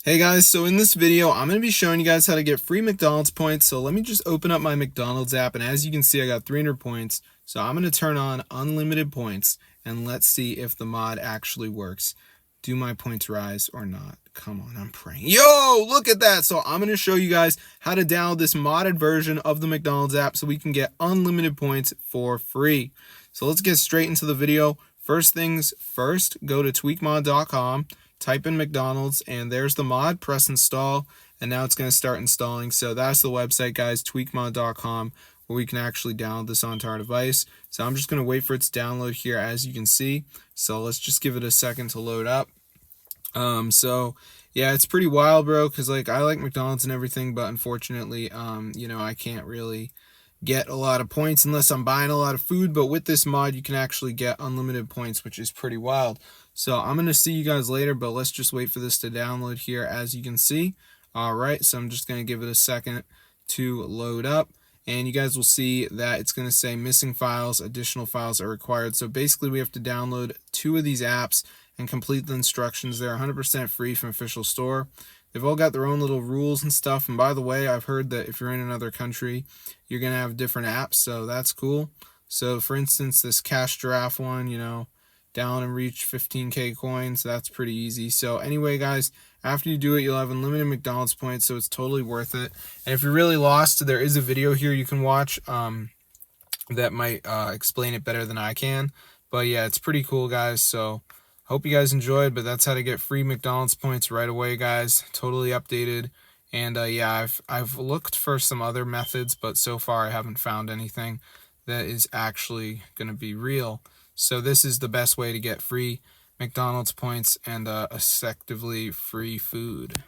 Hey guys, so in this video, I'm going to be showing you guys how to get free McDonald's points. So let me just open up my McDonald's app, and as you can see, I got 300 points. So I'm going to turn on unlimited points, and let's see if the mod actually works. Do my points rise or not? Come on, I'm praying. Yo, look at that. So I'm going to show you guys how to download this modded version of the McDonald's app so we can get unlimited points for free. So let's get straight into the video. First things first, go to tweakmod.com. Type in McDonald's, and there's the mod. Press install, and now it's going to start installing. So that's the website, guys, tweakmod.com, where we can actually download this onto our device. So I'm just going to wait for its download here, as you can see. So let's just give it a second to load up. So yeah, it's pretty wild, bro, because like I like McDonald's and everything, but unfortunately, I can't really get a lot of points unless I'm buying a lot of food. But with this mod, you can actually get unlimited points, which is pretty wild. So I'm going to see you guys later, but let's just wait for this to download here, as you can see. All right, so I'm just going to give it a second to load up, and you guys will see that it's going to say missing files, additional files are required. So basically we have to download 2 of these apps and complete the instructions. They're 100% free from official store. They've all got their own little rules and stuff. And by the way, I've heard that if you're in another country, you're going to have different apps, so that's cool. So for instance, this Cash Giraffe one, down and reach 15k coins, that's pretty easy. So anyway, guys, after you do it, you'll have unlimited McDonald's points, so it's totally worth it. And if you're really lost, there is a video here you can watch that might explain it better than I can. But yeah, it's pretty cool, guys. So hope you guys enjoyed, but that's how to get free McDonald's points right away, guys. Totally updated. And yeah, I've looked for some other methods, but so far I haven't found anything that is actually going to be real. So this is the best way to get free McDonald's points and effectively free food.